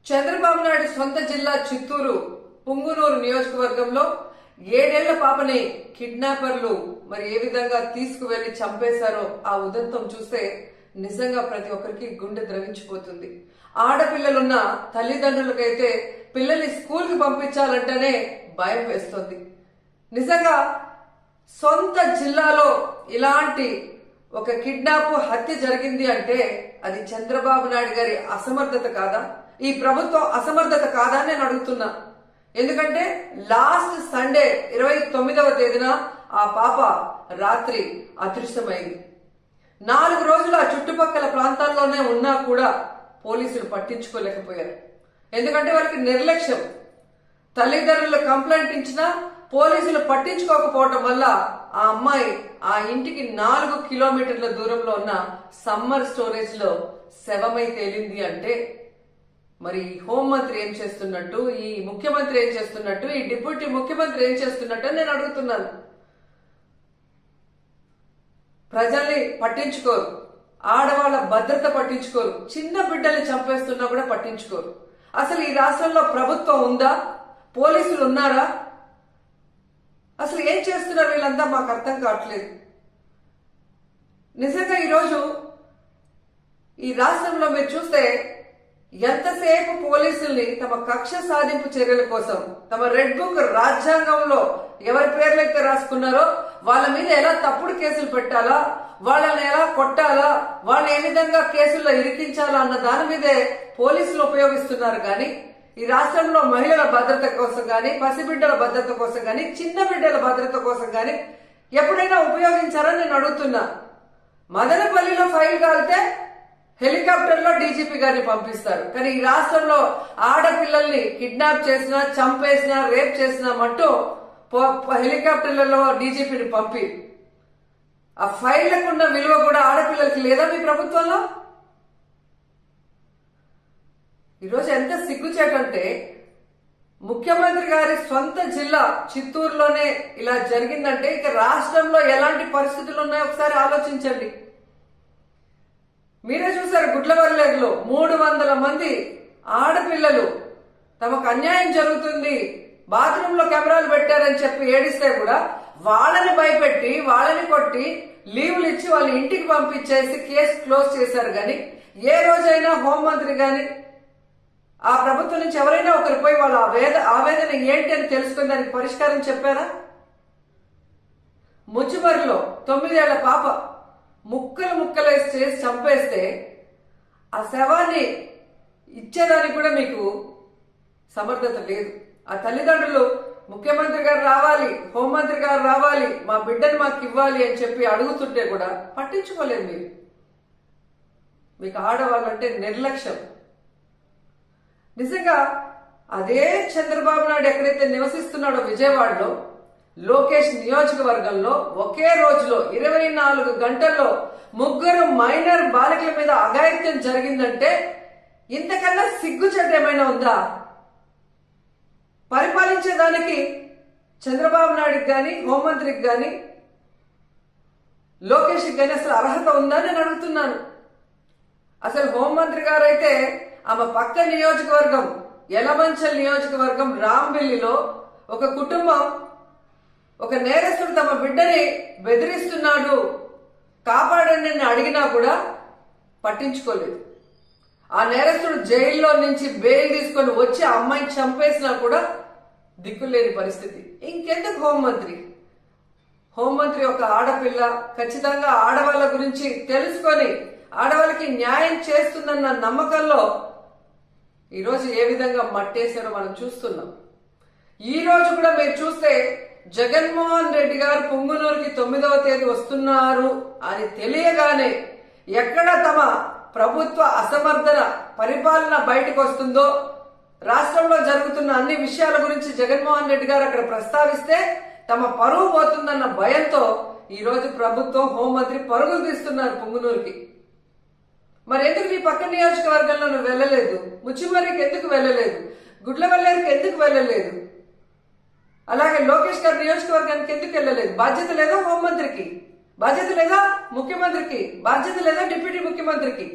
చంద్రబాబు నాయుడు సొంత జిల్లా చిత్తూరు పుంగునూరు నియోజకవర్గంలో 7 ఏళ్ల పాపని కిడ్నాపర్లు మరి ఏ విధంగా తీసుకువెళ్లి చంపేశారో ఆ ఉదంతం చూస్తే నిజంగా ప్రతి ఒక్కరికి గుండె ద్రవించిపోతుంది. ఆడపిల్లలున్న తల్లిదండ్రులకైతే పిల్లల్ని స్కూల్ కి పంపించాలంటేనే భయం వేస్తుంది. నిజంగా సొంత జిల్లాలో ఇలాంటి ఒక కిడ్నాప్ హత్య జరిగింది అంటే అది చంద్రబాబు నాయుడు గారి అసమర్థత కాదా, ఈ ప్రభుత్వం అసమర్థత కాదా అని నేను అడుగుతున్నా. ఎందుకంటే లాస్ట్ సండే 29వ తేదీన ఆ పాప రాత్రి అదృశ్యమైంది. 4 రోజులు ఆ చుట్టుపక్కల ప్రాంతాల్లోనే ఉన్నా కూడా పోలీసులు పట్టించుకోలేకపోయారు. ఎందుకంటే వాళ్ళకి నిర్లక్ష్యం. తల్లిదండ్రులు కంప్లైంట్ ఇచ్చినా పోలీసులు పట్టించుకోకపోవటం వల్ల ఆ అమ్మాయి ఆ ఇంటికి 4 కిలోమీటర్ల దూరంలో ఉన్న సమ్మర్ స్టోరేజ్ లో శవమై తేలింది అంటే మరి హోంమంత్రి ఏం చేస్తున్నట్టు, ఈ ముఖ్యమంత్రి ఏం చేస్తున్నట్టు, ఈ డిప్యూటీ ముఖ్యమంత్రి ఏం చేస్తున్నట్టు నేను అడుగుతున్నాను. ప్రజల్ని పట్టించుకోరు, ఆడవాళ్ళ భద్రత పట్టించుకోరు, చిన్న బిడ్డల్ని చంపేస్తున్నా కూడా పట్టించుకోరు. అసలు ఈ రాష్ట్రంలో ప్రభుత్వం ఉందా? పోలీసులు ఉన్నారా? అసలు ఏం చేస్తున్నారు వీళ్ళంతా మాకు అర్థం కావట్లేదు. నిజంగా ఈరోజు ఈ రాష్ట్రంలో మీరు చూస్తే ఎంతసేపు పోలీసుల్ని తమ కక్ష సాధింపు చర్యల కోసం, తమ రెడ్ బుక్ రాజ్యాంగంలో ఎవరి పేర్లైతే రాసుకున్నారో వాళ్ళ మీద ఎలా తప్పుడు కేసులు పెట్టాలా, వాళ్ళని ఎలా కొట్టాలా, వాళ్ళని ఏ విధంగా కేసుల్లో ఇరికించాలా అన్న దాని మీదే పోలీసులు ఉపయోగిస్తున్నారు. కానీ ఈ రాష్ట్రంలో మహిళల భద్రత కోసం గాని, పసిబిడ్డల భద్రత కోసం గాని, చిన్న బిడ్డల భద్రత కోసం గాని ఎప్పుడైనా ఉపయోగించారని నేను అడుగుతున్నా. మదనపల్లిలో ఫైల్ కాలితే హెలికాప్టర్ లో డీజీపీ గారిని పంపిస్తారు. కానీ ఈ రాష్ట్రంలో ఆడపిల్లల్ని కిడ్నాప్ చేసినా, చంపేసినా, రేప్ చేసినా మట్టు హెలికాప్టర్లలో డీజీపీని పంపి ఆ ఫైళ్లకున్న విలువ కూడా ఆడపిల్లలకి లేదా మీ ప్రభుత్వంలో? ఈరోజు ఎంత సిగ్గుచేటంటే ముఖ్యమంత్రి గారి సొంత జిల్లా చిత్తూరులోనే ఇలా జరిగిందంటే ఇక రాష్ట్రంలో ఎలాంటి పరిస్థితులు ఉన్నాయో ఒకసారి ఆలోచించండి. మీరే చూసారు, గుడ్లవల్లేరులో 300 మంది ఆడపిల్లలు తమకు అన్యాయం జరుగుతుంది, బాత్రూమ్ లో కెమెరాలు పెట్టారని చెప్పి ఏడిస్తే కూడా వాళ్ళని భయపెట్టి, వాళ్ళని కొట్టి, లీవులు ఇచ్చి వాళ్ళ ఇంటికి పంపించేసి కేసు క్లోజ్ చేశారు. కానీ ఏ రోజైనా హోంమంత్రి గాని ఆ ప్రభుత్వం నుంచి ఎవరైనా ఒకరు పోయి వాళ్ళ ఆవేదన ఏంటి అని తెలుసుకుని దానికి పరిష్కారం చెప్పారా? ముచ్చుమరిలో 9 ఏళ్ల పాప ముక్కలేసి చేసి చంపేస్తే ఆ శవాన్ని ఇచ్చేదానికి కూడా మీకు సమర్థత లేదు. ఆ తల్లిదండ్రులు ముఖ్యమంత్రి గారు రావాలి, హోంమంత్రి గారు రావాలి, మా బిడ్డను మాకు ఇవ్వాలి అని చెప్పి అడుగుతుంటే కూడా పట్టించుకోలేదు మీరు. మీకు ఆడవాళ్ళంటే నిర్లక్ష్యం. నిజంగా అదే చంద్రబాబు నాయుడు ఎక్కడైతే నివసిస్తున్నాడో విజయవాడలో లోకేష్ నియోజకవర్గంలో ఒకే రోజులో 24 గంటల్లో 3 మైనర్ బాలికల మీద అఘాయిత్యం జరిగిందంటే ఇంతకన్నా సిగ్గుచెడ్డ ఏమైనా ఉందా? పరిపాలించేదానికి చంద్రబాబు నాయుడుకి గాని, హోంమంత్రికి గాని, లోకేష్కి గాని అసలు అర్హత ఉందా నేను అడుగుతున్నాను. అసలు హోంమంత్రి గారైతే ఆమె పక్క నియోజకవర్గం యలమంచల్ నియోజకవర్గం రాంబిల్లిలో ఒక కుటుంబం, ఒక నేరస్తుడు తమ బిడ్డని బెదిరిస్తున్నాడు, కాపాడండి అని అడిగినా కూడా పట్టించుకోలేదు. ఆ నేరస్తుడు జైల్లో నుంచి బెయిల్ తీసుకొని వచ్చి ఆ అమ్మాయిని చంపేసినా కూడా దిక్కులేని పరిస్థితి. ఇంకెందుకు హోంమంత్రి? హోంమంత్రి ఒక ఆడపిల్ల, ఖచ్చితంగా ఆడవాళ్ళ గురించి తెలుసుకొని ఆడవాళ్ళకి న్యాయం చేస్తుందన్న నమ్మకంలో ఈరోజు ఏ విధంగా మట్టేశారో మనం చూస్తున్నాం. ఈ రోజు కూడా మీరు చూస్తే జగన్మోహన్ రెడ్డి గారు పుంగునూరుకి 9వ తేదీ వస్తున్నారు అని తెలియగానే ఎక్కడ తమ ప్రభుత్వ అసమర్థన పరిపాలన బయటకు వస్తుందో, రాష్ట్రంలో జరుగుతున్న అన్ని విషయాల గురించి జగన్మోహన్ రెడ్డి గారు అక్కడ ప్రస్తావిస్తే తమ పరువు పోతుందన్న భయంతో ఈ రోజు ప్రభుత్వం, హోంమంత్రి పరుగులు తీస్తున్నారు పుంగునూరుకి. మరి ఎందుకు నీ పక్క నియోజకవర్గంలో నువ్వు వెళ్ళలేదు? ముచ్చిమర్రికి ఎందుకు వెళ్ళలేదు? గుడ్లవల్లేరుకి ఎందుకు వెళ్ళలేదు? అలాగే లోకేష్ గారి నియోజకవర్గానికి ఎందుకు వెళ్ళలేదు? బాధ్యత లేదా హోంమంత్రికి? బాధ్యత లేదా ముఖ్యమంత్రికి? బాధ్యత లేదా డిప్యూటీ ముఖ్యమంత్రికి?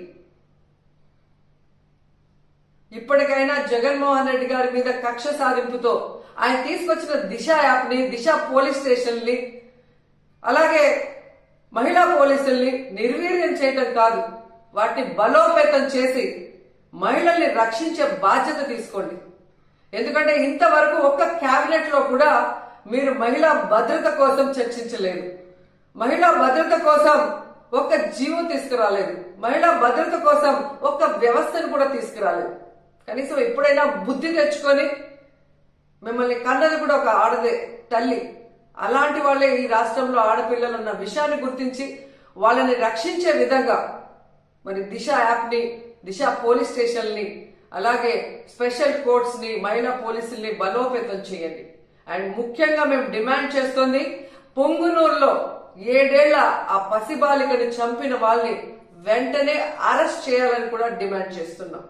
ఇప్పటికైనా జగన్మోహన్ రెడ్డి గారి మీద కక్ష సాధింపుతో ఆయన తీసుకొచ్చిన దిశ యాప్ ని, దిశ పోలీస్ స్టేషన్ ని, అలాగే మహిళా పోలీసుల్ని నిర్వీర్యం చేయడం కాదు, వాటిని బలోపేతం చేసి మహిళల్ని రక్షించే బాధ్యత తీసుకోండి. ఎందుకంటే ఇంతవరకు ఒక్క కేబినెట్ లో కూడా మీరు మహిళా భద్రత కోసం చర్చించలేదు, మహిళా భద్రత కోసం ఒక్క జీవో తీసుకురాలేదు, మహిళా భద్రత కోసం ఒక్క వ్యవస్థను కూడా తీసుకురాలేదు. కనీసం ఎప్పుడైనా బుద్ధి తెచ్చుకొని, మిమ్మల్ని కన్నది కూడా ఒక ఆడదే తల్లి, అలాంటి వాళ్ళే ఈ రాష్ట్రంలో ఆడపిల్లలు ఉన్న విషయాన్ని గుర్తించి వాళ్ళని రక్షించే విధంగా మరి దిశ యాప్ ని, దిశ పోలీస్ స్టేషన్ ని, అలాగే స్పెషల్ కోర్ట్స్ ని, మహిళా పోలీసుల్ని బలోపేతం చేయండి. అండ్ ముఖ్యంగా మేము డిమాండ్ చేస్తుంది, పొంగునూరులో 7 ఏళ్ల ఆ పసిబాలికని చంపిన వాళ్ళని వెంటనే అరెస్ట్ చేయాలని కూడా డిమాండ్ చేస్తున్నాం.